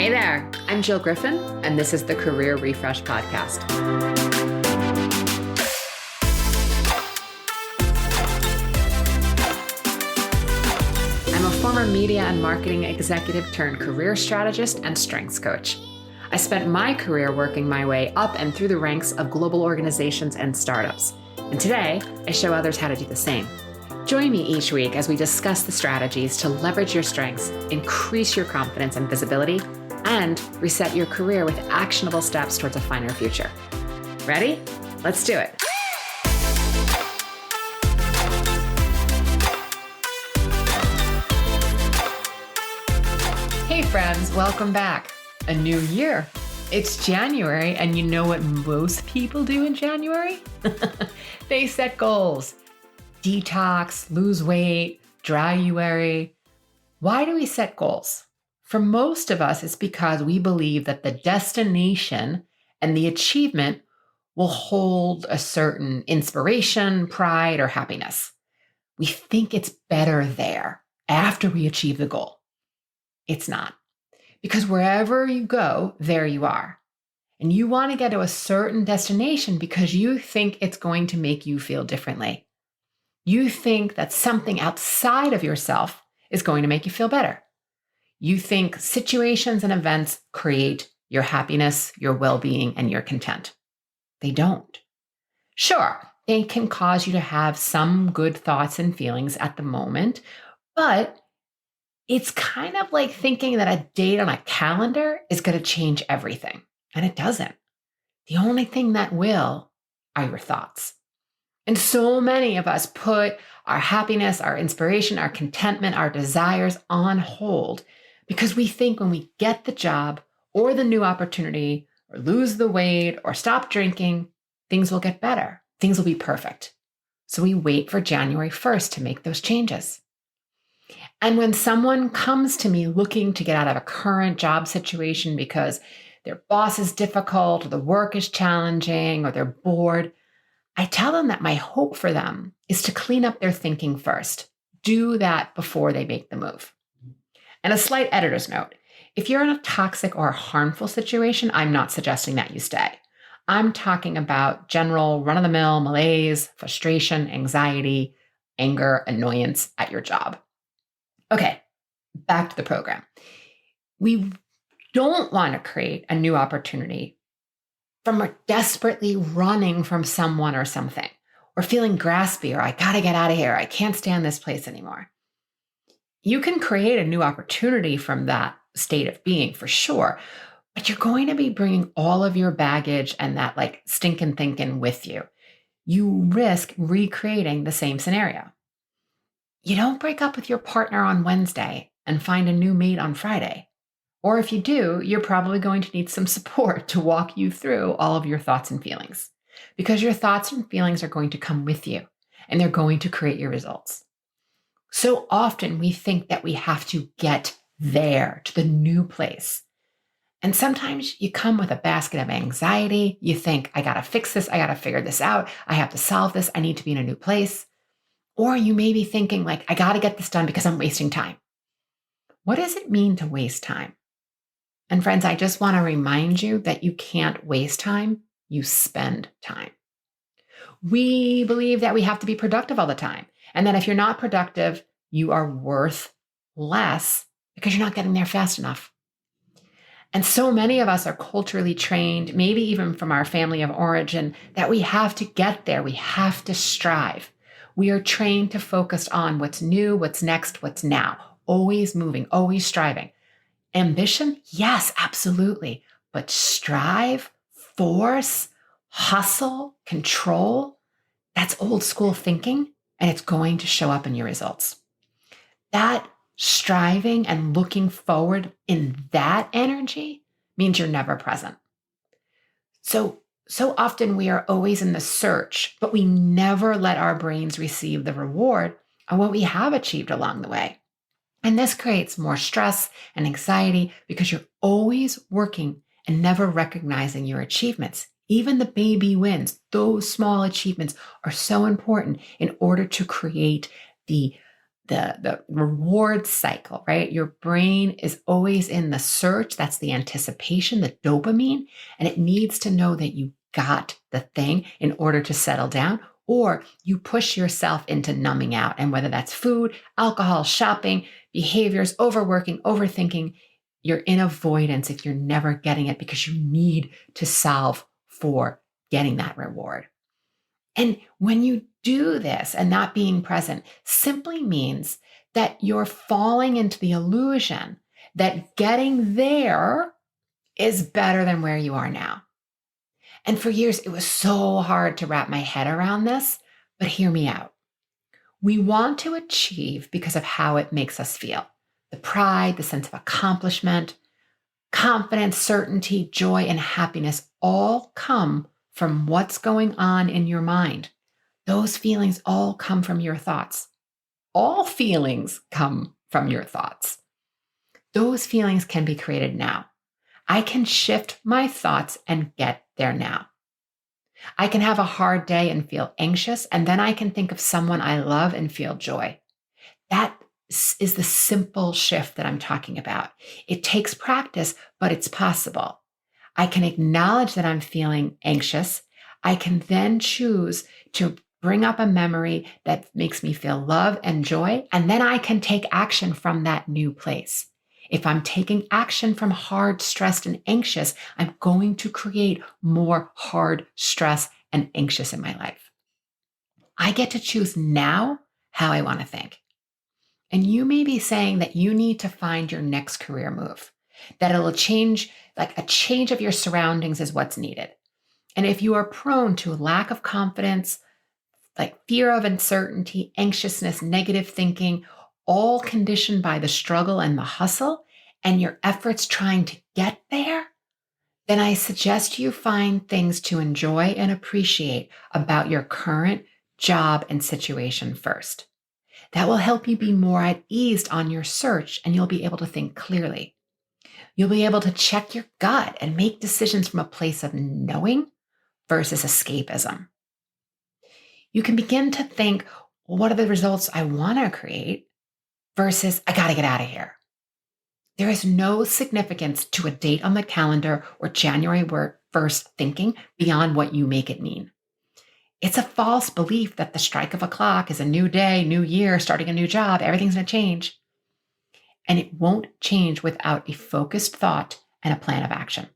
Hey there, I'm Jill Griffin, and this is the Career Refresh Podcast. I'm a former media and marketing executive turned career strategist and strengths coach. I spent my career working my way up and through the ranks of global organizations and startups. And today, I show others how to do the same. Join me each week as we discuss the strategies to leverage your strengths, increase your confidence and visibility, and reset your career with actionable steps towards a finer future. Ready? Let's do it. Hey friends, welcome back. A new year. It's January, and you know what most people do in January? They set goals. Detox, lose weight, dryuary. Why do we set goals? For most of us, it's because we believe that the destination and the achievement will hold a certain inspiration, pride, or happiness. We think it's better there after we achieve the goal. It's not. Because wherever you go, there you are. And you want to get to a certain destination because you think it's going to make you feel differently. You think that something outside of yourself is going to make you feel better. You think situations and events create your happiness, your well-being, and your content. They don't. Sure, they can cause you to have some good thoughts and feelings at the moment, but it's kind of like thinking that a date on a calendar is going to change everything, and it doesn't. The only thing that will are your thoughts. And so many of us put our happiness, our inspiration, our contentment, our desires on hold because we think when we get the job or the new opportunity or lose the weight or stop drinking, things will get better. Things will be perfect. So we wait for January 1st to make those changes. And when someone comes to me looking to get out of a current job situation because their boss is difficult or the work is challenging or they're bored, I tell them that my hope for them is to clean up their thinking first. Do that before they make the move. And a slight editor's note, if you're in a toxic or harmful situation, I'm not suggesting that you stay. I'm talking about general run-of-the-mill malaise, frustration, anxiety, anger, annoyance at your job. Okay, back to the program. We don't want to create a new opportunity from desperately running from someone or something, or feeling graspy, or I gotta get out of here, I can't stand this place anymore. You can create a new opportunity from that state of being for sure, but you're going to be bringing all of your baggage and that stinking thinking with you. You risk recreating the same scenario. You don't break up with your partner on Wednesday and find a new mate on Friday. Or if you do, you're probably going to need some support to walk you through all of your thoughts and feelings, because your thoughts and feelings are going to come with you and they're going to create your results. So often we think that we have to get there to the new place. And sometimes you come with a basket of anxiety. You think, I got to fix this. I got to figure this out. I have to solve this. I need to be in a new place. Or you may be thinking I got to get this done because I'm wasting time. What does it mean to waste time? And friends, I just want to remind you that you can't waste time. You spend time. We believe that we have to be productive all the time. And that if you're not productive, you are worth less because you're not getting there fast enough. And so many of us are culturally trained, maybe even from our family of origin, that we have to get there. We have to strive. We are trained to focus on what's new, what's next, what's now. Always moving, always striving. Ambition? Yes, absolutely. But strive, force, hustle, control, that's old school thinking, and it's going to show up in your results. That striving and looking forward in that energy means you're never present. So often we are always in the search, but we never let our brains receive the reward of what we have achieved along the way. And this creates more stress and anxiety because you're always working and never recognizing your achievements. Even the baby wins, those small achievements are so important in order to create the the reward cycle, right? Your brain is always in the search. That's the anticipation, the dopamine, and it needs to know that you got the thing in order to settle down, or you push yourself into numbing out. And whether that's food, alcohol, shopping, behaviors, overworking, overthinking, you're in avoidance if you're never getting it because you need to solve for getting that reward. And when you do this and not being present simply means that you're falling into the illusion that getting there is better than where you are now. And for years, it was so hard to wrap my head around this, but hear me out. We want to achieve because of how it makes us feel. The pride, the sense of accomplishment, confidence, certainty, joy, and happiness all come from what's going on in your mind. Those feelings all come from your thoughts. All feelings come from your thoughts. Those feelings can be created now. I can shift my thoughts and get there now. I can have a hard day and feel anxious, and then I can think of someone I love and feel joy. That is the simple shift that I'm talking about. It takes practice, but it's possible. I can acknowledge that I'm feeling anxious. I can then choose to bring up a memory that makes me feel love and joy, and then I can take action from that new place. If I'm taking action from hard, stressed, and anxious, I'm going to create more hard, stress, and anxious in my life. I get to choose now how I want to think. And you may be saying that you need to find your next career move, that it'll change, like a change of your surroundings is what's needed. And if you are prone to lack of confidence, like fear of uncertainty, anxiousness, negative thinking, all conditioned by the struggle and the hustle and your efforts trying to get there, then I suggest you find things to enjoy and appreciate about your current job and situation first. That will help you be more at ease on your search, and you'll be able to think clearly. You'll be able to check your gut and make decisions from a place of knowing versus escapism. You can begin to think, well, what are the results I want to create versus I got to get out of here. There is no significance to a date on the calendar or January 1st thinking beyond what you make it mean. It's a false belief that the strike of a clock is a new day, new year, starting a new job, everything's going to change. And it won't change without a focused thought and a plan of action.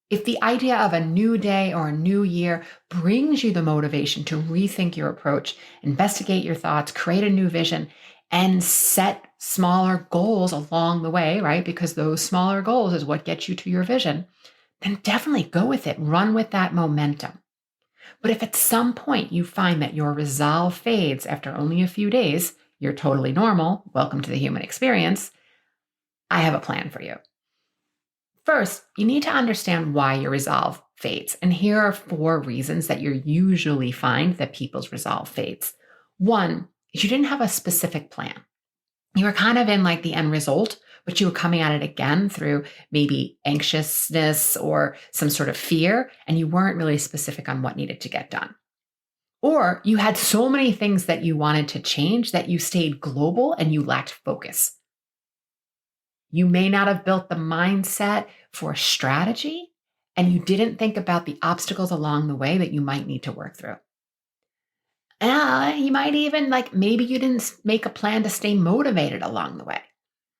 If the idea of a new day or a new year brings you the motivation to rethink your approach, investigate your thoughts, create a new vision, and set smaller goals along the way, right? Because those smaller goals is what gets you to your vision, then definitely go with it. Run with that momentum. But if at some point you find that your resolve fades after only a few days, you're totally normal. Welcome to the human experience. I have a plan for you. First, you need to understand why your resolve fades. And here are 4 reasons that you usually find that people's resolve fades. 1, is you didn't have a specific plan. You were kind of in like the end result, but you were coming at it again through maybe anxiousness or some sort of fear, and you weren't really specific on what needed to get done. Or you had so many things that you wanted to change that you stayed global and you lacked focus. You may not have built the mindset for strategy, and you didn't think about the obstacles along the way that you might need to work through. You might even maybe you didn't make a plan to stay motivated along the way.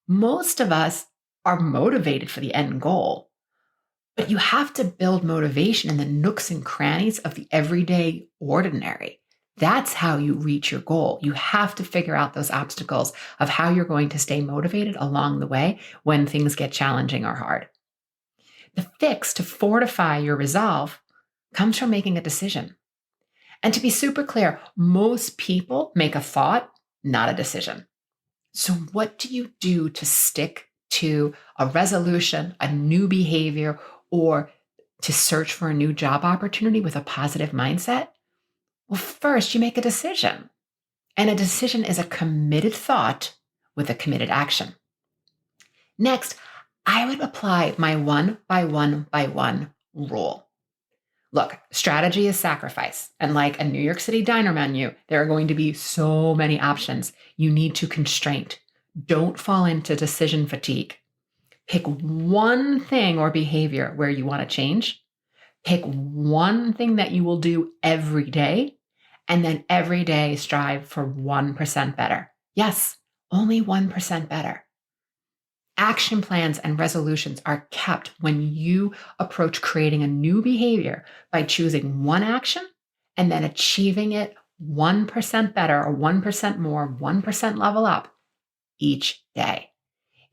Most of us are motivated for the end goal, but you have to build motivation in the nooks and crannies of the everyday ordinary. That's how you reach your goal. You have to figure out those obstacles of how you're going to stay motivated along the way when things get challenging or hard. The fix to fortify your resolve comes from making a decision. And to be super clear, most people make a thought, not a decision. So what do you do to stick to a resolution, a new behavior, or to search for a new job opportunity with a positive mindset? Well, first, you make a decision. And a decision is a committed thought with a committed action. Next, I would apply my 1 by 1 by 1 rule. Look, strategy is sacrifice. And like a New York City diner menu, there are going to be so many options. You need to constraint. Don't fall into decision fatigue. Pick one thing or behavior where you want to change. Pick one thing that you will do every day. And then every day strive for 1% better. Yes, only 1% better. Action plans and resolutions are kept when you approach creating a new behavior by choosing one action and then achieving it 1% better or 1% more, 1% level up each day.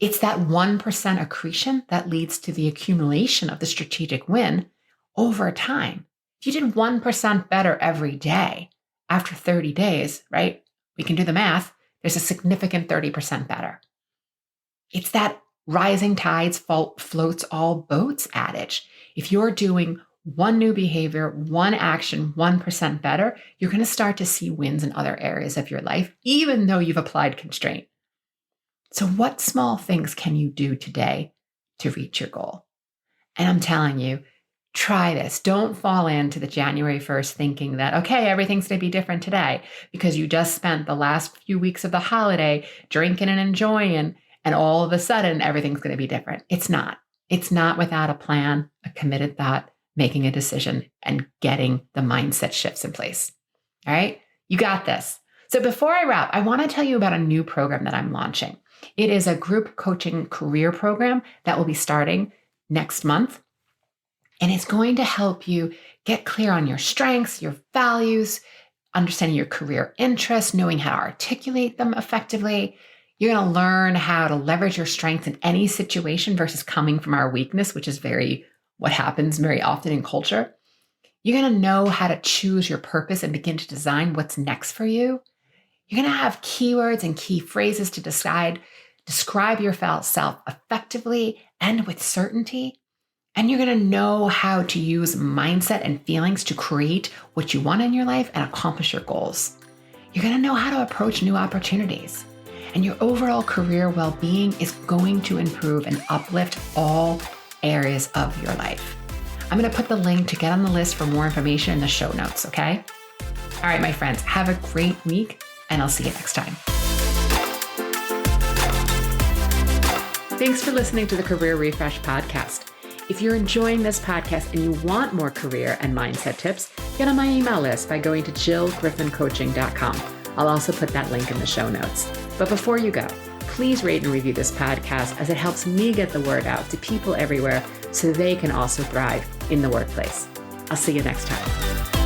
It's that 1% accretion that leads to the accumulation of the strategic win over time. If you did 1% better every day after 30 days, right? We can do the math. There's a significant 30% better. It's that rising tides floats all boats adage. If you're doing one new behavior, one action, 1% better, you're going to start to see wins in other areas of your life, even though you've applied constraint. So what small things can you do today to reach your goal? And I'm telling you, try this. Don't fall into the January 1st thinking that, okay, everything's going to be different today because you just spent the last few weeks of the holiday drinking and enjoying, and all of a sudden everything's going to be different. It's not. It's not without a plan, a committed thought, making a decision, and getting the mindset shifts in place. All right? You got this. So before I wrap, I want to tell you about a new program that I'm launching. It is a group coaching career program that will be starting next month. And it's going to help you get clear on your strengths, your values, understanding your career interests, knowing how to articulate them effectively. You're going to learn how to leverage your strengths in any situation versus coming from our weakness, which is what happens very often in culture. You're going to know how to choose your purpose and begin to design what's next for you. You're going to have keywords and key phrases to describe yourself effectively and with certainty. And you're going to know how to use mindset and feelings to create what you want in your life and accomplish your goals. You're going to know how to approach new opportunities. And your overall career well-being is going to improve and uplift all areas of your life. I'm going to put the link to get on the list for more information in the show notes, okay? All right, my friends, have a great week, and I'll see you next time. Thanks for listening to the Career Refresh podcast. If you're enjoying this podcast and you want more career and mindset tips, get on my email list by going to jillgriffincoaching.com. I'll also put that link in the show notes. But before you go, please rate and review this podcast as it helps me get the word out to people everywhere so they can also thrive in the workplace. I'll see you next time.